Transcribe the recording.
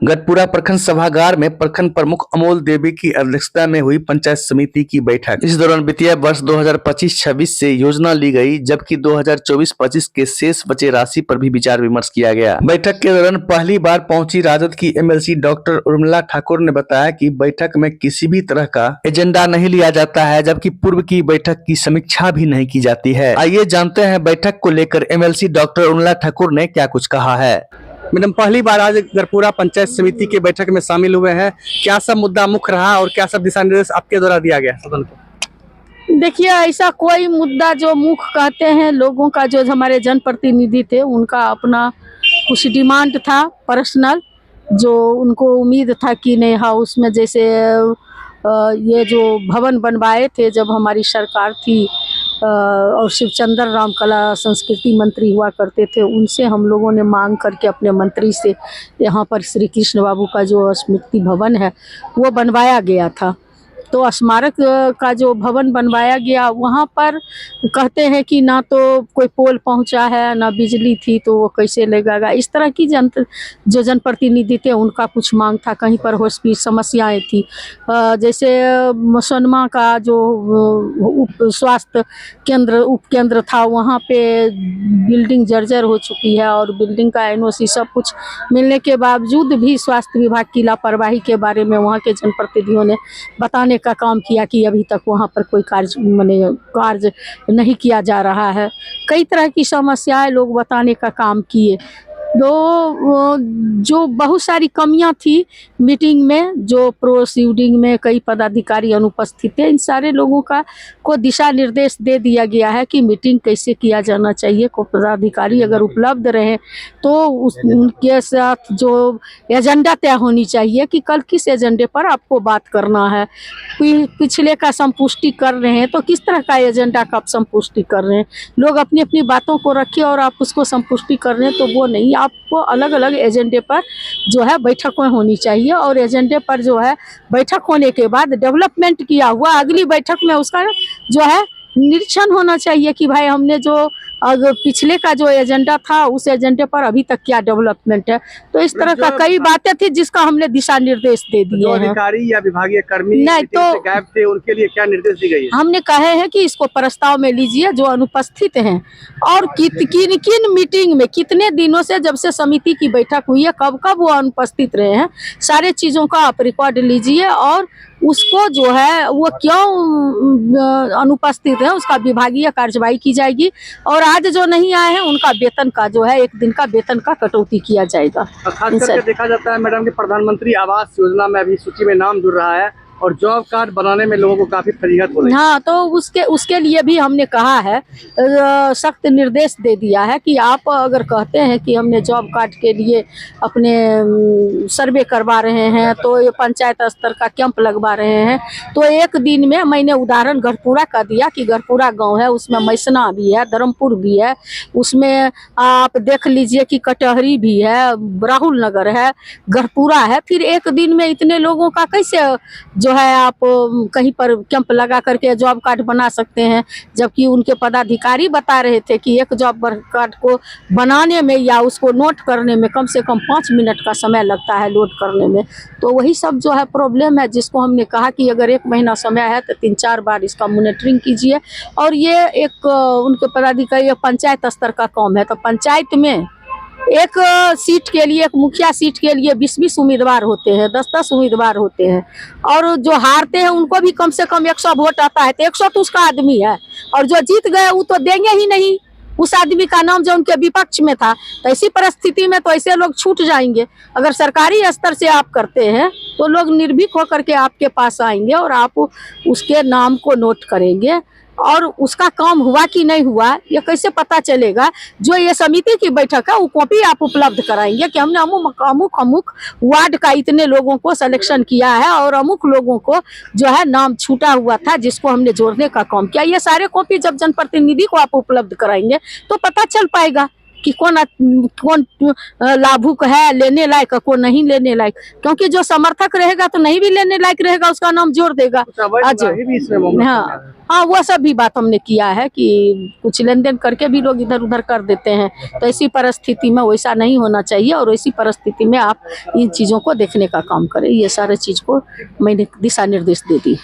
गढ़पुरा प्रखंड सभागार में प्रखंड प्रमुख अमोल देवी की अध्यक्षता में हुई पंचायत समिति की बैठक। इस दौरान वित्तीय वर्ष 2025-26 से योजना ली गई, जबकि 2024-25 के शेष बचे राशि पर भी विचार विमर्श किया गया। बैठक के दौरान पहली बार पहुंची राजद की एमएलसी डॉक्टर उर्मिला ठाकुर ने बताया कि बैठक में किसी भी तरह का एजेंडा नहीं लिया जाता है, जबकि पूर्व की बैठक की समीक्षा भी नहीं की जाती है। आइए जानते हैं बैठक को लेकर एमएलसी डॉक्टर उर्मिला ठाकुर ने क्या कुछ कहा है। मैडम, पहली बार आज गढ़पुरा पंचायत समिति के बैठक में शामिल हुए हैं। क्या सब मुद्दा मुख्य रहा और क्या सब दिशा निर्देश आपके द्वारा दिया गया सदन को? देखिए, ऐसा कोई मुद्दा जो मुख्य कहते हैं लोगों का, जो हमारे जनप्रतिनिधि थे उनका अपना कुछ डिमांड था पर्सनल, जो उनको उम्मीद था कि नहीं हाउस में जैसे ये जो भवन बनवाए थे जब हमारी सरकार थी और शिवचंद्र रामकला संस्कृति मंत्री हुआ करते थे, उनसे हम लोगों ने मांग करके अपने मंत्री से यहाँ पर श्री कृष्ण बाबू का जो स्मृति भवन है वो बनवाया गया था। तो स्मारक का जो भवन बनवाया गया वहाँ पर कहते हैं कि ना तो कोई पोल पहुँचा है ना बिजली थी, तो वो कैसे लगेगा। इस तरह की जो जनप्रतिनिधि थे उनका कुछ मांग था। कहीं पर हॉस्पिटल समस्याएं थी, जैसे सोनमा का जो स्वास्थ्य केंद्र उपकेंद्र था वहाँ पे बिल्डिंग जर्जर हो चुकी है और बिल्डिंग का एनओसी सब कुछ मिलने के बावजूद भी स्वास्थ्य विभाग की लापरवाही के बारे में वहाँ के जनप्रतिनिधियों ने बताने का काम किया कि अभी तक वहाँ पर कोई कार्य नहीं किया जा रहा है। कई तरह की समस्याएं लोग बताने का काम किए। जो बहुत सारी कमियां थी मीटिंग में, जो प्रोसीडिंग में कई पदाधिकारी अनुपस्थित थे, इन सारे लोगों को दिशा निर्देश दे दिया गया है कि मीटिंग कैसे किया जाना चाहिए। को पदाधिकारी अगर उपलब्ध रहे तो उनके साथ जो एजेंडा तय होनी चाहिए कि कल किस एजेंडे पर आपको बात करना है। पिछले का संपुष्टि कर रहे हैं तो किस तरह का एजेंडा का आप संपुष्टि कर रहे हैं। लोग अपनी अपनी बातों को रखिए और आप उसको संपुष्टि कर रहे हैं तो वो नहीं, आपको अलग अलग एजेंडे पर जो है बैठकें होनी चाहिए और एजेंडे पर जो है बैठक होने के बाद डेवलपमेंट किया हुआ अगली बैठक में उसका जो है निरीक्षण होना चाहिए कि भाई हमने जो अगर पिछले का जो एजेंडा था उस एजेंडे पर अभी तक क्या डेवलपमेंट है। तो इस तरह का कई बातें थी जिसका हमने दिशा निर्देश दे दिए हैं। अधिकारी या विभागीय कर्मी नहीं तो गायब थे, उनके लिए क्या निर्देश दी गई है? हमने कहे हैं कि इसको प्रस्ताव में लीजिए जो अनुपस्थित हैं और किन मीटिंग में कितने दिनों से जब से समिति की बैठक हुई है कब कब वो अनुपस्थित रहे हैं, सारे चीज़ों का आप रिकॉर्ड लीजिए और उसको जो है वो क्यों अनुपस्थित है उसका विभागीय कार्यवाही की जाएगी और आज जो नहीं आए हैं उनका वेतन का जो है 1 दिन का वेतन का कटौती किया जाएगा। खास करके देखा जाता है मैडम कि प्रधानमंत्री आवास योजना में अभी सूची में नाम जुड़ रहा है और जॉब कार्ड बनाने में लोगों को काफी फजीहत हो रही है। हाँ, तो उसके लिए भी हमने कहा है, सख्त निर्देश दे दिया है कि आप अगर कहते हैं कि हमने जॉब कार्ड के लिए अपने सर्वे करवा रहे हैं तो ये पंचायत स्तर का कैंप लगवा रहे हैं तो 1 दिन में, मैंने उदाहरण गढ़पुरा का दिया कि गढ़पुरा गांव है उसमें मैसना भी है, धर्मपुर भी है, उसमें आप देख लीजिए कि कटहरी भी है, राहुल नगर है, गढ़पुरा है। फिर 1 दिन में इतने लोगों का कैसे जो है आप कहीं पर कैंप लगा करके जॉब कार्ड बना सकते हैं, जबकि उनके पदाधिकारी बता रहे थे कि एक जॉब कार्ड को बनाने में या उसको नोट करने में कम से कम 5 मिनट का समय लगता है लोड करने में। तो वही सब जो है प्रॉब्लम है जिसको हमने कहा कि अगर 1 महीना समय है तो 3-4 बार इसका मॉनिटरिंग कीजिए। और ये एक उनके पदाधिकारी पंचायत स्तर का काम है, तो पंचायत में एक सीट के लिए, एक मुखिया सीट के लिए 20-20 उम्मीदवार होते हैं, 10-10 उम्मीदवार होते हैं और जो हारते हैं उनको भी कम से कम 100 वोट आता है तो 100 तो उसका आदमी है और जो जीत गए वो तो देंगे ही नहीं उस आदमी का नाम जो उनके विपक्ष में था। तो ऐसी परिस्थिति में तो ऐसे लोग छूट जाएंगे। अगर सरकारी स्तर से आप करते हैं तो लोग निर्भीक होकर के आपके पास आएंगे और आप उसके नाम को नोट करेंगे और उसका काम हुआ कि नहीं हुआ ये कैसे पता चलेगा। जो ये समिति की बैठक है वो कॉपी आप उपलब्ध कराएंगे कि हमने अमुक वार्ड का इतने लोगों को सिलेक्शन किया है और अमुक लोगों को जो है नाम छूटा हुआ था जिसको हमने जोड़ने का काम किया। ये सारे कॉपी जब जनप्रतिनिधि को आप उपलब्ध कराएंगे तो पता चल पाएगा कि कौन लाभुक है, लेने लायक, कौन नहीं लेने लायक, क्योंकि जो समर्थक रहेगा तो नहीं भी लेने लायक रहेगा, उसका नाम जोड़ देगा। आज हाँ हाँ, वो सब भी बात हमने किया है कि कुछ लेन देन करके भी लोग इधर उधर कर देते हैं। तो ऐसी परिस्थिति में वैसा नहीं होना चाहिए, और ऐसी परिस्थिति में आप इन चीज़ों को देखने का काम करें। ये सारे चीज़ को मैंने दिशा निर्देश दे दी।